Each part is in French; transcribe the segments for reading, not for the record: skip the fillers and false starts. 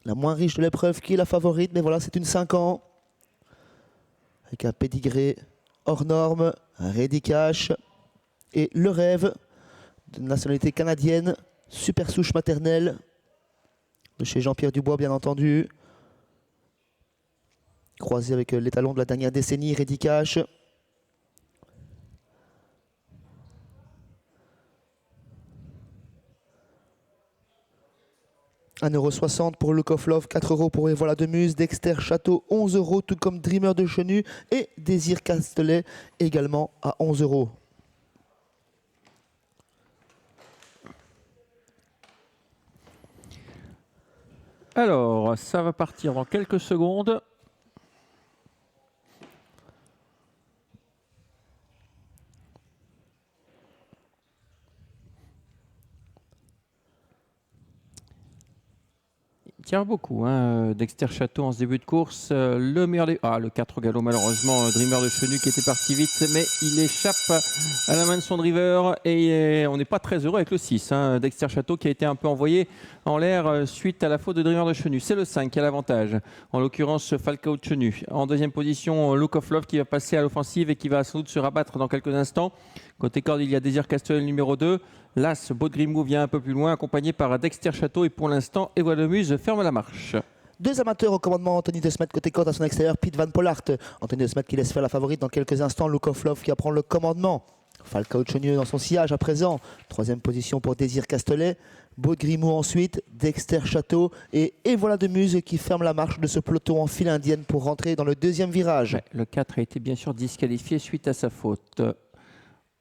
La moins riche de l'épreuve qui est la favorite, mais voilà, c'est une 5 ans. Avec un pédigré hors norme, un ready cash et le rêve de nationalité canadienne, super souche maternelle, de chez Jean-Pierre Dubois bien entendu. Croisé avec l'étalon de la dernière décennie, ready cash. €1,60 pour Look of Love, 4 € pour Et voilà de Muse, Dexter Château 11 €, tout comme Dreamer de Chenu et Désir Castelet également à 11 €. Alors, ça va partir dans quelques secondes. Il tire beaucoup, hein, Dexter Château en ce début de course. Le meilleur des... Ah, le 4 au galop, malheureusement, Dreamer de Chenu qui était parti vite, mais il échappe à la main de son driver et on n'est pas très heureux avec le 6. Hein, Dexter Château qui a été un peu envoyé en l'air suite à la faute de Dreamer de Chenu. C'est le 5 qui a l'avantage, en l'occurrence Falcao de Chenu. En deuxième position, Look of Love qui va passer à l'offensive et qui va sans doute se rabattre dans quelques instants. Côté corde, il y a Désir Castelet numéro 2. L'As, Beau de Grimaud vient un peu plus loin, accompagné par Dexter Château. Et pour l'instant, Et voilà de Muse ferme la marche. Deux amateurs au commandement, Anthony De Smet côté corde à son extérieur, Pete Van Pollart. Anthony De Smet qui laisse faire la favorite dans quelques instants, Look of Love qui apprend le commandement. Falcao Chenieux dans son sillage à présent. Troisième position pour Désir Castelet. Beau de Grimaud ensuite, Dexter Château et voilà de Muse qui ferme la marche de ce peloton en file indienne pour rentrer dans le deuxième virage. Ouais, le 4 a été bien sûr disqualifié suite à sa faute.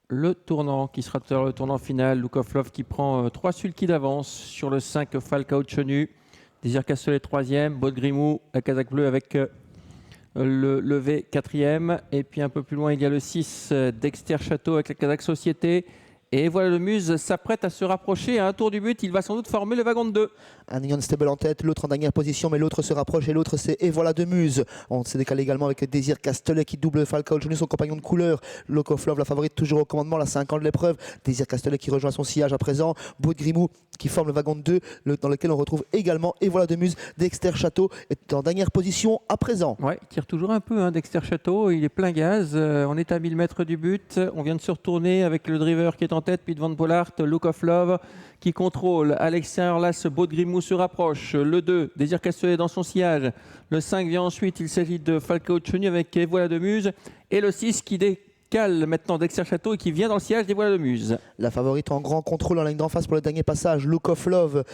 Le tournant qui sera tout à l'heure le tournant final, Look of Love qui prend 3 sulky d'avance sur le 5 Falcao Chenu. Désir Castelet 3e, Beau de Grimaud, la casaque bleue avec le levé 4e. Et puis un peu plus loin, il y a le 6 Dexter Château avec la casaque Société. Et voilà le Muse s'apprête à se rapprocher à un tour du but. Il va sans doute former le wagon de 2. Un Union Stable en tête, l'autre en dernière position, mais l'autre se rapproche et l'autre c'est Et voilà de Muse. On s'est décalé également avec Désir Castelet qui double Falcao Chenu, son compagnon de couleur. Look of Love, la favorite toujours au commandement, la 5 ans de l'épreuve. Désir Castelet qui rejoint son sillage à présent. Beau de Grimaud qui forme le wagon de 2, dans lequel on retrouve également Et voilà de Muse. Dexter Château est en dernière position à présent. Ouais, il tire toujours un peu, hein, Dexter Château. Il est plein gaz. On est à 1000 mètres du but. On vient de se retourner avec le driver qui est en tête, puis devant Pollard, Look of Love qui contrôle. À l'extérieur, là, ce Beau de Grimaud se rapproche. Le 2, Désir Castelet dans son sillage. Le 5 vient ensuite. Il s'agit de Falcao Chenu avec Et voilà de Muse. Et le 6 qui décale maintenant Dexter Château et qui vient dans le sillage d'Et voilà de Muse. La favorite en grand contrôle en ligne d'en face pour le dernier passage, Look of Love.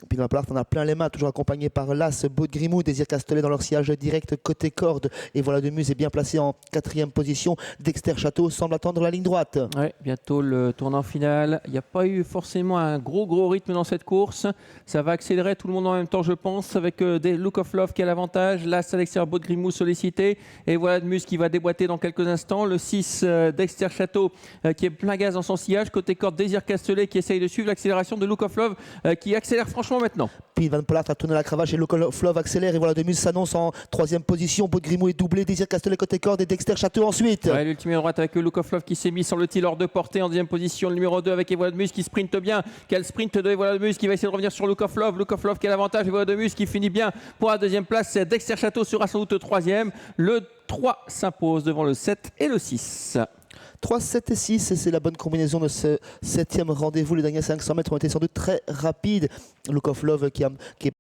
Puis dans la Pollard, on a plein les mains, toujours accompagné par l'As, Beau de Grimaud, Désir Castelet dans leur sillage direct côté corde. Et voilà de Muse est bien placé en 4e position. Dexter Château semble attendre la ligne droite. Ouais, bientôt le tournant final. Il n'y a pas eu forcément un gros rythme dans cette course. Ça va accélérer tout le monde en même temps, je pense, avec des Look of Love qui a l'avantage. L'As à l'extérieur, Beau de Grimaud sollicité. Et voilà de Muse qui va déboîter dans quelques instants. Le 6, Dexter Château qui est plein gaz dans son sillage. Côté corde, Désir Castelet qui essaye de suivre l'accélération de Look of Love qui accélère franchement maintenant. Puis Van Pollard a tourné la cravache et Look of Love accélère. Et voilà de Muse s'annonce en 3e position. Beau de Grimaud est doublé, Désir Castelet côté corde et Dexter Château ensuite. Ouais, l'ultime droite avec le Look of Love qui s'est mis sur le tir hors de portée en 2e position. Le numéro 2 avec Et voilà de Muse qui sprinte bien. Quel sprint de Et voilà de Muse qui va essayer de revenir sur Look of Love. Look of Love qui a l'avantage. Et voilà de Muse qui finit bien pour la 2e place. Dexter Château sera sans doute 3e. Le 3 s'impose devant le 7 et le 6. 3, 7 et 6, et c'est la bonne combinaison de ce 7e rendez-vous. Les derniers 500 mètres ont été sans doute très rapides. Look of Love qui est